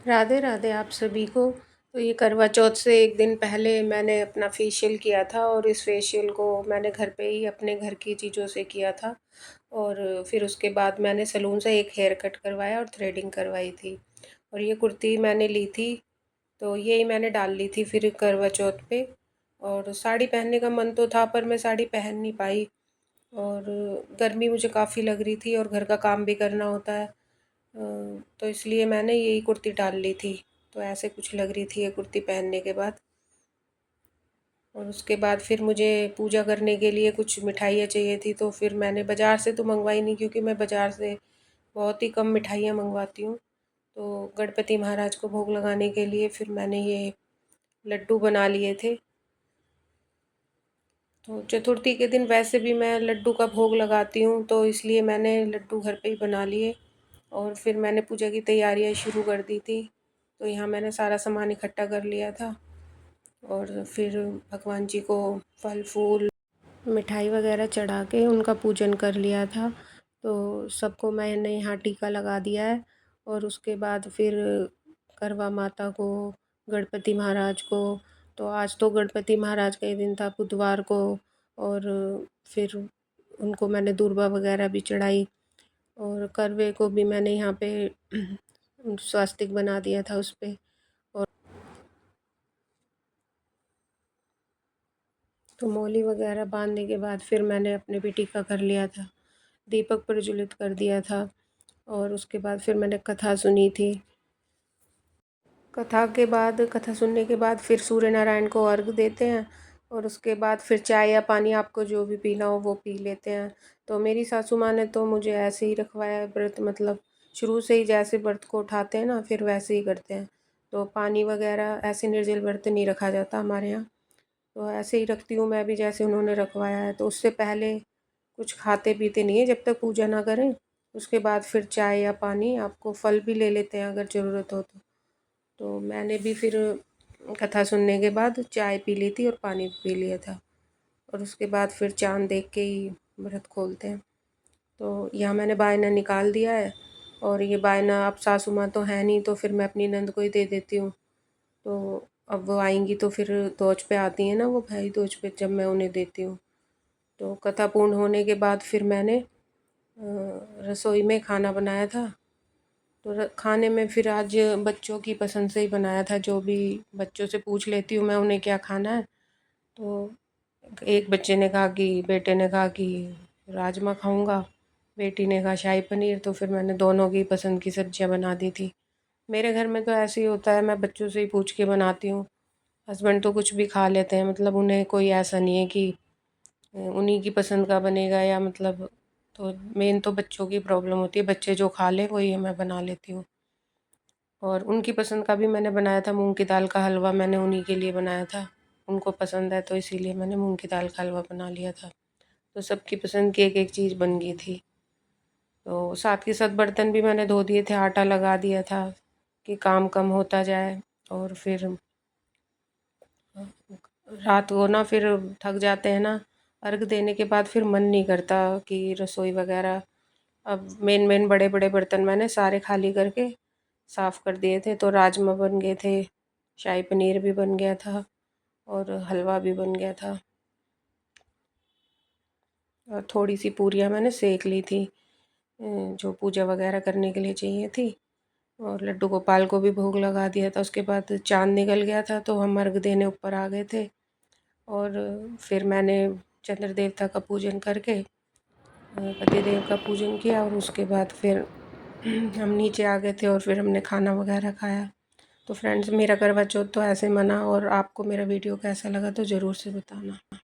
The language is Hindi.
राधे राधे आप सभी को। तो ये करवा चौथ से एक दिन पहले मैंने अपना फेशियल किया था और इस फेशियल को मैंने घर पे ही अपने घर की चीज़ों से किया था। और फिर उसके बाद मैंने सैलून से एक हेयर कट करवाया और थ्रेडिंग करवाई थी। और ये कुर्ती मैंने ली थी, तो यही मैंने डाल ली थी फिर करवा चौथ पे। और साड़ी पहनने का मन तो था पर मैं साड़ी पहन नहीं पाई, और गर्मी मुझे काफ़ी लग रही थी और घर का काम भी करना होता है। तो इसलिए मैंने यही कुर्ती डाल ली थी। तो ऐसे कुछ लग रही थी ये कुर्ती पहनने के बाद। और उसके बाद फिर मुझे पूजा करने के लिए कुछ मिठाइयाँ चाहिए थी, तो फिर मैंने बाज़ार से तो मंगवाई नहीं, क्योंकि मैं बाज़ार से बहुत ही कम मिठाइयाँ मंगवाती हूँ। तो गणपति महाराज को भोग लगाने के लिए फिर मैंने ये लड्डू बना लिए थे। तो चतुर्थी के दिन वैसे भी मैं लड्डू का भोग लगाती हूँ, तो इसलिए मैंने लड्डू घर पे ही बना लिए। और फिर मैंने पूजा की तैयारियां शुरू कर दी थी। तो यहाँ मैंने सारा सामान इकट्ठा कर लिया था और फिर भगवान जी को फल फूल मिठाई वगैरह चढ़ा के उनका पूजन कर लिया था। तो सबको मैंने यहाँ टीका लगा दिया है। और उसके बाद फिर करवा माता को, गणपति महाराज को, तो आज तो गणपति महाराज का ही दिन था बुधवार को। और फिर उनको मैंने दूर्वा वगैरह भी चढ़ाई। और करवे को भी मैंने यहाँ पे स्वास्तिक बना दिया था उस पे। और तो मौली वगैरह बांधने के बाद फिर मैंने अपने भी टीका कर लिया था, दीपक प्रज्वलित कर दिया था। और उसके बाद फिर मैंने कथा सुनी थी। कथा सुनने के बाद फिर सूर्य नारायण को अर्घ देते हैं। और उसके बाद फिर चाय या पानी, आपको जो भी पीना हो वो पी लेते हैं। तो मेरी सासू माँ ने तो मुझे ऐसे ही रखवाया है व्रत, मतलब शुरू से ही जैसे व्रत को उठाते हैं ना, फिर वैसे ही करते हैं। तो पानी वगैरह ऐसे निर्जल व्रत नहीं रखा जाता हमारे यहाँ। तो ऐसे ही रखती हूँ मैं भी जैसे उन्होंने रखवाया है। तो उससे पहले कुछ खाते पीते नहीं है जब तक पूजा ना करें। उसके बाद फिर चाय या पानी, आपको फल भी ले लेते हैं अगर ज़रूरत हो तो मैंने भी फिर कथा सुनने के बाद चाय पी ली थी और पानी भी पी लिया था। और उसके बाद फिर चाँद देख के ही व्रत खोलते हैं। तो यहाँ मैंने बायना निकाल दिया है। और ये बायना, अब सासू माँ तो है नहीं, तो फिर मैं अपनी नंद को ही दे देती हूँ। तो अब वो आएंगी तो फिर दोज पे आती हैं ना, वो भाई दोज पे, जब मैं उन्हें देती हूँ। तो कथा पूर्ण होने के बाद फिर मैंने रसोई में खाना बनाया था। तो खाने में फिर आज बच्चों की पसंद से ही बनाया था। जो भी बच्चों से पूछ लेती हूँ मैं उन्हें क्या खाना है। तो एक बच्चे ने कहा कि, बेटे ने कहा कि राजमा खाऊंगा, बेटी ने कहा शाही पनीर। तो फिर मैंने दोनों की पसंद की सब्जियां बना दी थी। मेरे घर में तो ऐसे ही होता है, मैं बच्चों से ही पूछ के बनाती हूँ। हस्बैंड तो कुछ भी खा लेते हैं, मतलब उन्हें कोई ऐसा नहीं है कि उन्हीं की पसंद का बनेगा, या मतलब। तो मेन तो बच्चों की प्रॉब्लम होती है, बच्चे जो खा ले वही मैं बना लेती हूँ। और उनकी पसंद का भी मैंने बनाया था, मूंग की दाल का हलवा मैंने उन्हीं के लिए बनाया था। उनको पसंद है तो इसीलिए मैंने मूंग की दाल का हलवा बना लिया था। तो सबकी पसंद की एक एक चीज़ बन गई थी। तो साथ के साथ बर्तन भी मैंने धो दिए थे, आटा लगा दिया था कि काम कम होता जाए। और फिर रात को ना फिर थक जाते हैं ना, अर्घ देने के बाद फिर मन नहीं करता कि रसोई वगैरह। अब मेन मेन बड़े बड़े बर्तन मैंने सारे खाली करके साफ़ कर दिए थे। तो राजमा बन गए थे, शाही पनीर भी बन गया था और हलवा भी बन गया था। और थोड़ी सी पूरियाँ मैंने सेक ली थी, जो पूजा वगैरह करने के लिए चाहिए थी। और लड्डू गोपाल को भी भोग लगा दिया था। उसके बाद चाँद निकल गया था तो हम अर्घ देने ऊपर आ गए थे। और फिर मैंने चंद्र देवता का पूजन करके पतिदेव का पूजन किया। और उसके बाद फिर हम नीचे आ गए थे और फिर हमने खाना वगैरह खाया। तो फ्रेंड्स, मेरा करवा चौथ तो ऐसे मना। और आपको मेरा वीडियो कैसा लगा तो ज़रूर से बताना।